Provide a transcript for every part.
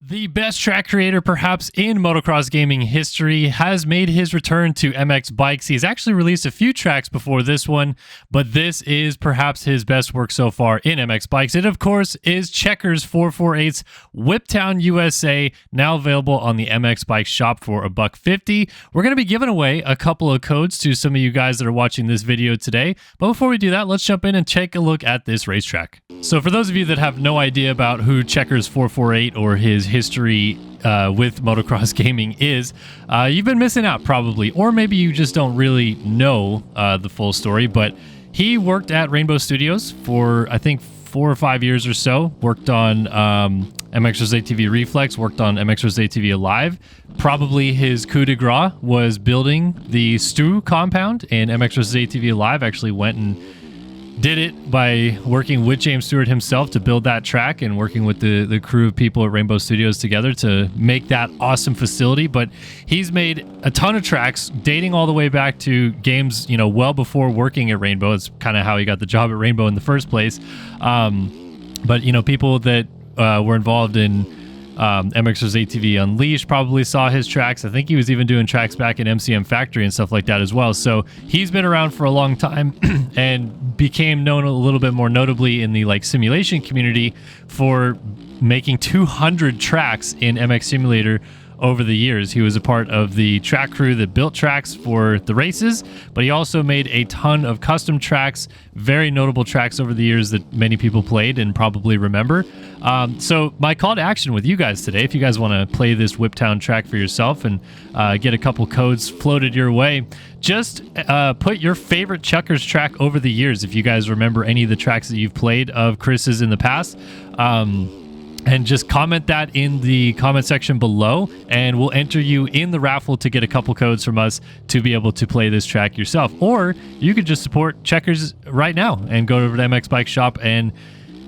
The best track creator perhaps in motocross gaming history has made his return to MX Bikes. He's actually released a few tracks before this one, but this is perhaps his best work so far in MX Bikes. It, of course, is Checkerz 448's WhipTownUSA, now available on the MX Bikes shop for $1.50. We're going to be giving away a couple of codes to some of you guys that are watching this video today. But before we do that, let's jump in and take a look at this racetrack. So for those of you that have no idea about who Checkerz 448 or his history with motocross gaming is, you've been missing out probably, or maybe you just don't really know the full story. But he worked at Rainbow Studios for I think 4 or 5 years or so, worked on MXR's ATV Reflex, worked on MXR's ATV Alive. Probably his coup de grace was building the Stu compound in MXR's ATV Alive. Actually went and did it by working with James Stewart himself to build that track and working with the crew of people at Rainbow Studios together to make that awesome facility. But he's made a ton of tracks dating all the way back to games, you know, well before working at Rainbow. It's kind of how he got the job at Rainbow in the first place. But, you know, people that were involved in MXR's ATV Unleashed probably saw his tracks. I think he was even doing tracks back in MCM Factory and stuff like that as well. So he's been around for a long time and became known a little bit more notably in the like simulation community for making 200 tracks in MX Simulator over the years. He was a part of the track crew that built tracks for the races, but he also made a ton of custom tracks, very notable tracks over the years that many people played and probably remember. So my call to action with you guys today, if you guys want to play this WhipTown track for yourself and get a couple codes floated your way, just put your favorite Checkerz track over the years. If you guys remember any of the tracks that you've played of Chris's in the past, and just comment that in the comment section below, and we'll enter you in the raffle to get a couple codes from us to be able to play this track yourself. Or you could just support Checkerz right now and go over to MX Bike Shop, and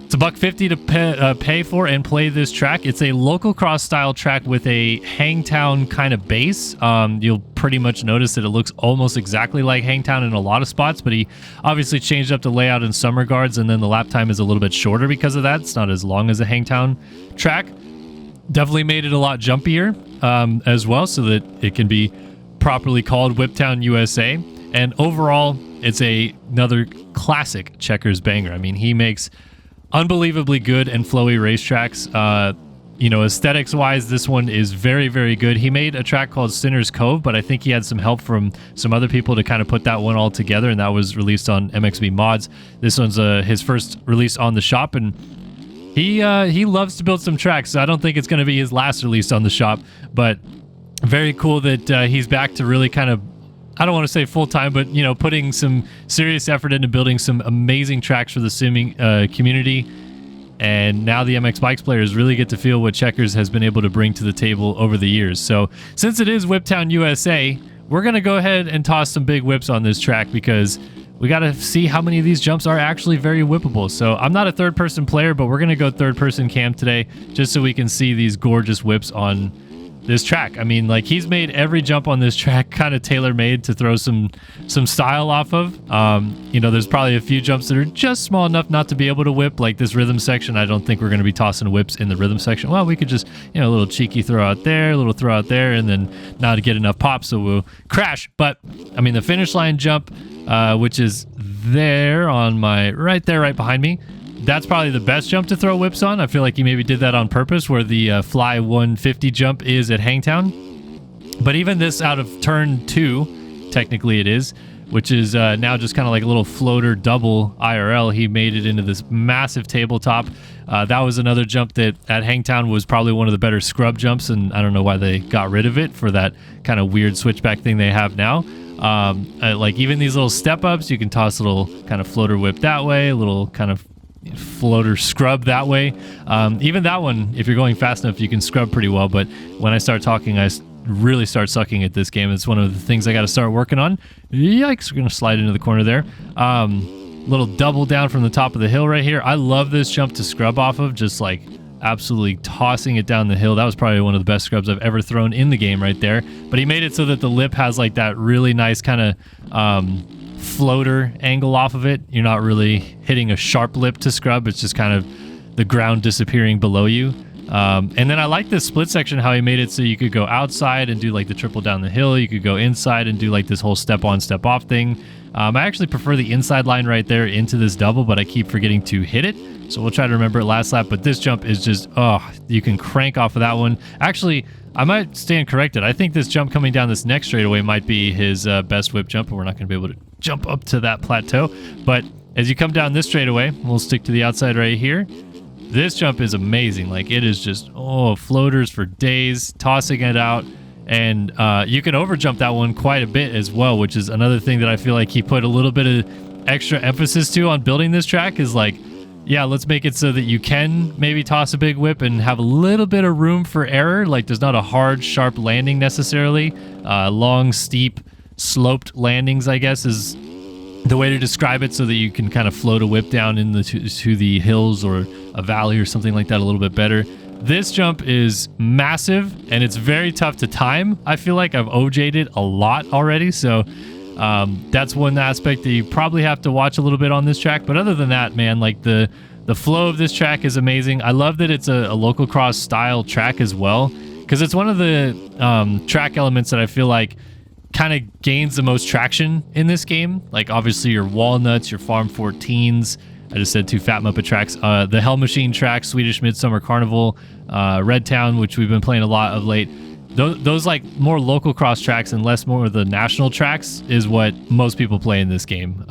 it's $1.50 to pay for and play this track. It's a local cross style track with a Hangtown kind of base. You'll pretty much notice that it looks almost exactly like Hangtown in a lot of spots, but he obviously changed up the layout in some regards, and then the lap time is a little bit shorter because of that. It's not as long as a Hangtown track. Definitely made it a lot jumpier as well, so that it can be properly called WhipTownUSA. And overall, it's another classic Checkerz banger. I mean, he makes unbelievably good and flowy racetracks. You know, aesthetics wise, this one is very, very good. He made a track called Sinner's Cove, but I think he had some help from some other people to kind of put that one all together, and that was released on MXB Mods. This one's his first release on the shop, and he loves to build some tracks, so I don't think it's going to be his last release on the shop, but very cool that he's back to really kind of, I don't want to say full-time, but, you know, putting some serious effort into building some amazing tracks for the simming community. And now the MX Bikes players really get to feel what Checkerz has been able to bring to the table over the years. So since it is WhipTownUSA, we're going to go ahead and toss some big whips on this track, because we got to see how many of these jumps are actually very whippable. So I'm not a third-person player, but we're going to go third-person cam today just so we can see these gorgeous whips on this track. I mean, like, he's made every jump on this track kind of tailor-made to throw some style off of. You know, there's probably a few jumps that are just small enough not to be able to whip, like this rhythm section. I don't think we're going to be tossing whips in the rhythm section. Well, we could just, you know, a little cheeky throw out there, a little throw out there, and then not get enough pop, so we'll crash. But, I mean, the finish line jump, which is there on my, right there, right behind me, that's probably the best jump to throw whips on. I feel like he maybe did that on purpose, where the fly 150 jump is at Hangtown. But even this out of turn 2, technically it is, which is now just kind of like a little floater double IRL. He made it into this massive tabletop. That was another jump that at Hangtown was probably one of the better scrub jumps, and I don't know why they got rid of it for that kind of weird switchback thing they have now. Like even these little step ups, you can toss a little kind of floater whip that way, a little kind of floater scrub that way. Even that one, if you're going fast enough, you can scrub pretty well, but when I start talking, I really start sucking at this game. It's one of the things I got to start working on. Yikes, we're gonna slide into the corner there. Little double down from the top of the hill right here. I love this jump to scrub off of, just like absolutely tossing it down the hill. That was probably one of the best scrubs I've ever thrown in the game right there. But he made it so that the lip has like that really nice kind of floater angle off of it. You're not really hitting a sharp lip to scrub. It's just kind of the ground disappearing below you. And then I like this split section, how he made it so you could go outside and do like the triple down the hill. You could go inside and do like this whole step on, step off thing. I actually prefer the inside line right there into this double, but I keep forgetting to hit it. So we'll try to remember it last lap. But this jump is just, oh, you can crank off of that one. Actually, I might stand corrected. I think this jump coming down this next straightaway might be his best whip jump, and we're not going to be able to jump up to that plateau. But as you come down this straightaway, we'll stick to the outside right here. This jump is amazing. Like, it is just, oh, floaters for days, tossing it out. And you can overjump that one quite a bit as well, which is another thing that I feel like he put a little bit of extra emphasis to on building this track is like, yeah, let's make it so that you can maybe toss a big whip and have a little bit of room for error. Like, there's not a hard, sharp landing necessarily. Long, steep, sloped landings, I guess, is the way to describe it, so that you can kind of float a whip down to the hills or a valley or something like that a little bit better. This jump is massive, and it's very tough to time. I feel like I've OJ'd it a lot already, so that's one aspect that you probably have to watch a little bit on this track. But other than that, man, like the flow of this track is amazing. I love that it's a local cross style track as well, because it's one of the track elements that I feel like kind of gains the most traction in this game. Like, obviously your Walnuts, your Farm 14s, I just said 2 Fat Muppet tracks, the Hell Machine track, Swedish Midsummer Carnival, Red Town, which we've been playing a lot of late. Those like more local cross tracks and less more of the national tracks is what most people play in this game.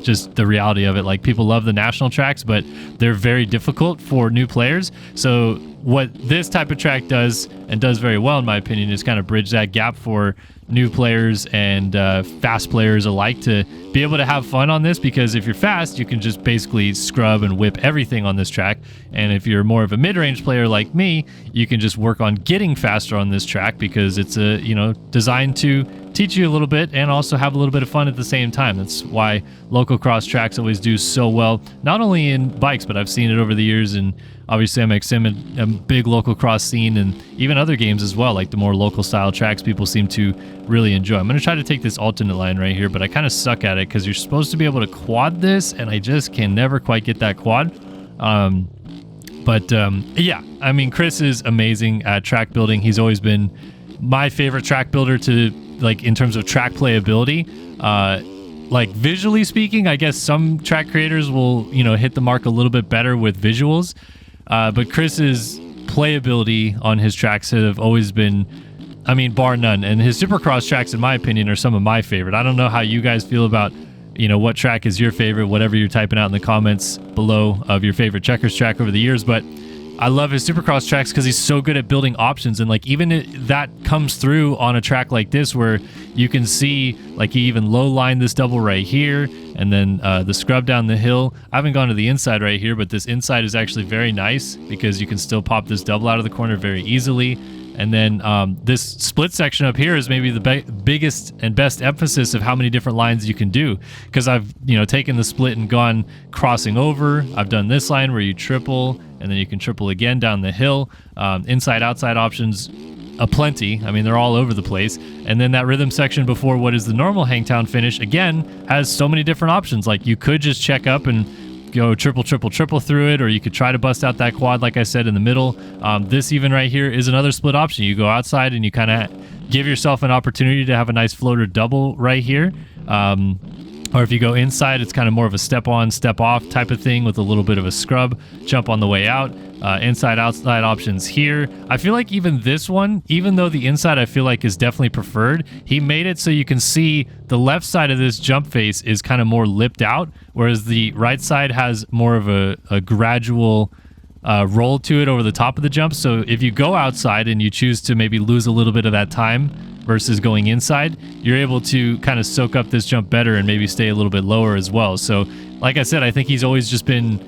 Just the reality of it, like, people love the national tracks, but they're very difficult for new players. So what this type of track does, and does very well in my opinion, is kind of bridge that gap for new players and fast players alike to be able to have fun on this, because if you're fast, you can just basically scrub and whip everything on this track. And if you're more of a mid-range player like me, you can just work on getting faster on this track, because it's designed to teach you a little bit and also have a little bit of fun at the same time. That's why local cross tracks always do so well, not only in bikes, but I've seen it over the years in obviously MXM and a big local cross scene, and even other games as well, like the more local style tracks people seem to really enjoy. I'm going to try to take this alternate line right here, but I kind of suck at it because you're supposed to be able to quad this, and I just can never quite get that quad. Yeah, I mean, Chris is amazing at track building. He's always been my favorite track builder to, like, in terms of track playability. Like, visually speaking, I guess some track creators will, hit the mark a little bit better with visuals. But Chris's playability on his tracks have always been, I mean, bar none. And his Supercross tracks, in my opinion, are some of my favorite. I don't know how you guys feel about, what track is your favorite, whatever you're typing out in the comments below of your favorite Checkerz track over the years. But I love his Supercross tracks because he's so good at building options. And, like, even that comes through on a track like this, where you can see, like, he even low-lined this double right here, and then the scrub down the hill. I haven't gone to the inside right here, but this inside is actually very nice because you can still pop this double out of the corner very easily. And then this split section up here is maybe the biggest and best emphasis of how many different lines you can do, because I've taken the split and gone crossing over. I've done this line where you triple, and then you can triple again down the hill. Inside outside options aplenty. I mean, they're all over the place. And then that rhythm section before what is the normal hangtown finish, again, has so many different options. Like, you could just check up and go triple through it, or you could try to bust out that quad, like I said, in the middle. This even right here is another split option. You go outside and you kind of give yourself an opportunity to have a nice floater double right here. Or if you go inside, it's kind of more of a step on, step off type of thing with a little bit of a scrub, jump on the way out. Inside, outside options here. I feel like even this one, even though the inside I feel like is definitely preferred, he made it so you can see the left side of this jump face is kind of more lipped out, whereas the right side has more of a gradual roll to it over the top of the jump. So if you go outside and you choose to maybe lose a little bit of that time versus going inside, you're able to kind of soak up this jump better and maybe stay a little bit lower as well. So like I said, I think he's always just been,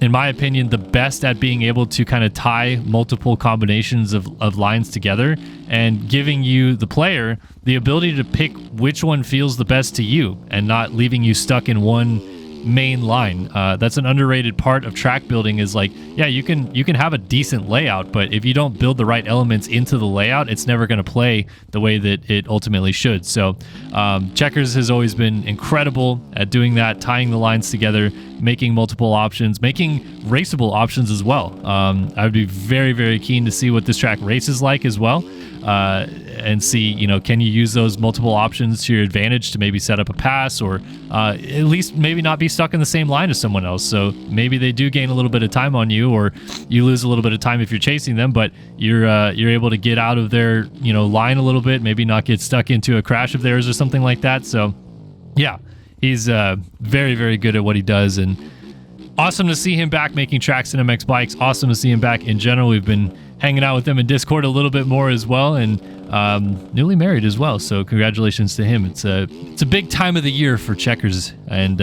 in my opinion, the best at being able to kind of tie multiple combinations of lines together and giving you, the player, the ability to pick which one feels the best to you and not leaving you stuck in one main line. That's an underrated part of track building, is like, yeah, you can have a decent layout, but if you don't build the right elements into the layout, it's never going to play the way that it ultimately should. So Checkerz has always been incredible at doing that, tying the lines together, making multiple options, making raceable options as well. I would be very, very keen to see what this track races like as well, and see, you know, can you use those multiple options to your advantage to maybe set up a pass, or at least maybe not be stuck in the same line as someone else. So maybe they do gain a little bit of time on you, or you lose a little bit of time if you're chasing them, but you're able to get out of their, you know, line a little bit, maybe not get stuck into a crash of theirs or something like that. So yeah, he's very, very good at what he does, and awesome to see him back making tracks in MX Bikes. Awesome to see him back in general. We've been hanging out with them in Discord a little bit more as well, and newly married as well. So congratulations to him. It's a big time of the year for Checkerz, and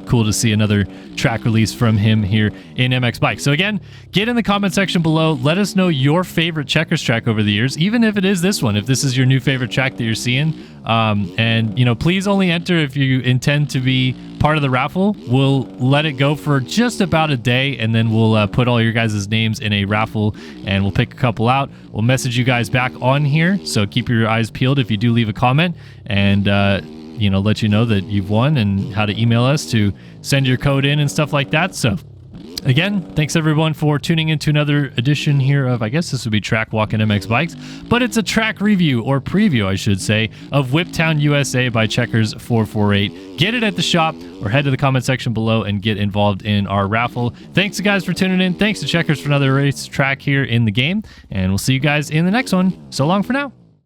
cool to see another track release from him here in MX Bikes. So again, get in the comment section below. Let us know your favorite Checkerz track over the years, even if it is this one, if this is your new favorite track that you're seeing. And, you know, please only enter if you intend to be part of the raffle. We'll let it go for just about a day, and then we'll put all your guys' names in a raffle, and we'll pick a couple out. We'll message you guys back on here, so keep your eyes peeled if you do leave a comment, and you know, let you know that you've won and how to email us to send your code in and stuff like that. So again, thanks everyone for tuning into another edition here of, I guess this would be Track Walk and MX Bikes, but it's a track review, or preview I should say, of WhipTownUSA by Checkerz448. Get it at the shop, or head to the comment section below and get involved in our raffle. Thanks guys for tuning in. Thanks to Checkerz for another race track here in the game, and we'll see you guys in the next one. So long for now.